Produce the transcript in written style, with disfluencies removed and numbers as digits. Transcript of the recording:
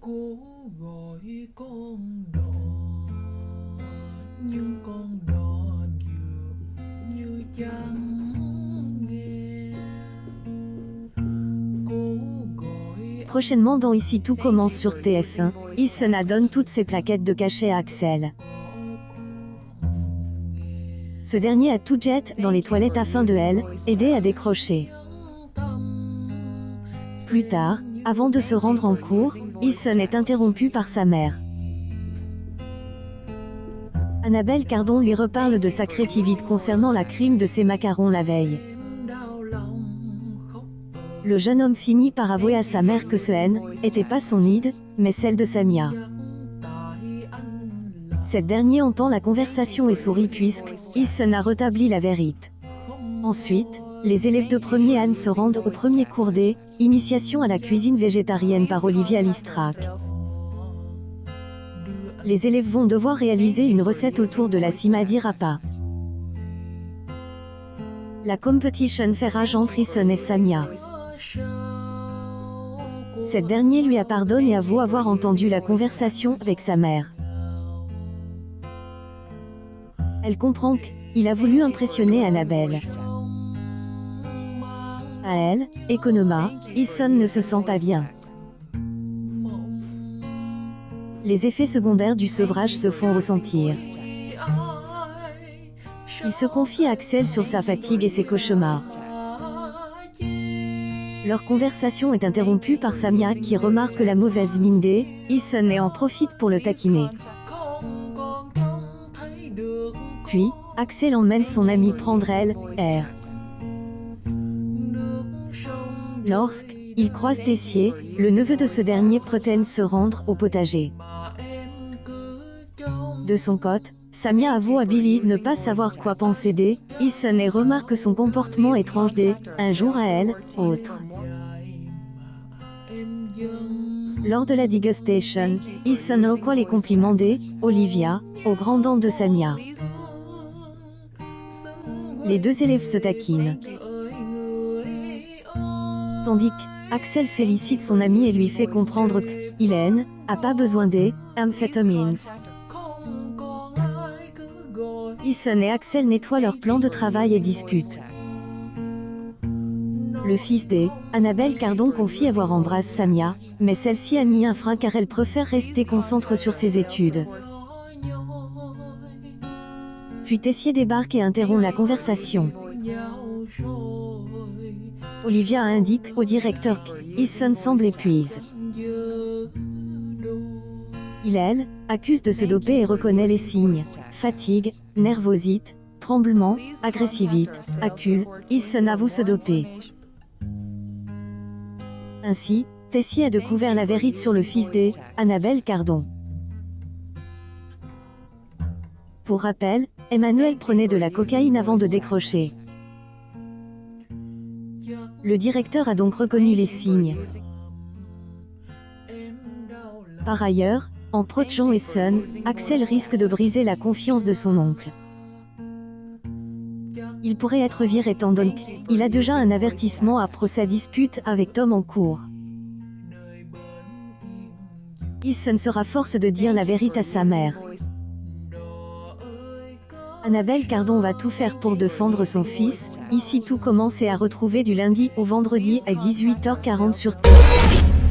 Cố gọi con đò nhưng con đò dường như chẳng nghe. Cố gọi Prochainement dans Ici tout commence sur TF1, Isona donne toutes ses plaquettes de cachet à Axel. Ce dernier a tout jet dans les toilettes afin de elle, aider à décrocher. Plus tard, avant de se rendre en cours, Eason est interrompu par sa mère. Annabelle Cardon lui reparle de sa créativité concernant la crime de ses macarons la veille. Le jeune homme finit par avouer à sa mère que ce N n'était pas son id, mais celle de Samia. Cette dernière entend la conversation et sourit puisque Eason a rétabli la vérité. Ensuite, les élèves de premier Anne se rendent au premier cours des Initiation à la cuisine végétarienne par Olivia Listrac. Les élèves vont devoir réaliser une recette autour de la Simadi Rapa. La competition fait rage entre Eason et Samia. Cette dernière lui pardonne et avoue avoir entendu la conversation avec sa mère. Elle comprend qu'il a voulu impressionner Annabelle. À elle, Economa, Eason ne se sent pas bien. Les effets secondaires du sevrage se font ressentir. Il se confie à Axel sur sa fatigue et ses cauchemars. Leur conversation est interrompue par Samia qui remarque la mauvaise mine d'Eason et en profite pour le taquiner. Puis, Axel emmène son ami prendre l'air. Lorsqu'il croise Tessier, le neveu de ce dernier prétend se rendre au potager. De son côté, Samia avoue à Billy ne pas savoir quoi penser d'Eason et remarque son comportement étrange un jour à elle, autre. Lors de la dégustation, Eason reçoit les compliments d'Olivia, aux grandes dents de Samia. Les deux élèves se taquinent. Tandis qu'Axel félicite son ami et lui fait comprendre qu'il n'a pas besoin d'amphétamines. Eason et Axel nettoient leur plan de travail et discutent. Le fils d'Annabelle Cardon confie avoir embrassé Samia, mais celle-ci a mis un frein car elle préfère rester concentrée sur ses études. Puis Tessier débarque et interrompt la conversation. Olivia indique au directeur qu'Eason semble épuisé. Elle accuse de se doper et reconnaît les signes: fatigue, nervosité, tremblement, agressivité, accule. Eason avoue se doper. Ainsi, Tessier a découvert la vérité sur le fils d'Annabelle Cardon. Pour rappel, Emmanuel prenait de la cocaïne avant de décrocher. Le directeur a donc reconnu les signes. Par ailleurs, en protégeant Eason, Axel risque de briser la confiance de son oncle. Il pourrait être viré étant donné qu'il a déjà un avertissement après sa dispute avec Tom en cours. Eason sera force de dire la vérité à sa mère. Annabelle Cardon va tout faire pour défendre son fils. Ici tout commence et à retrouver du lundi au vendredi à 18h40 sur TF1.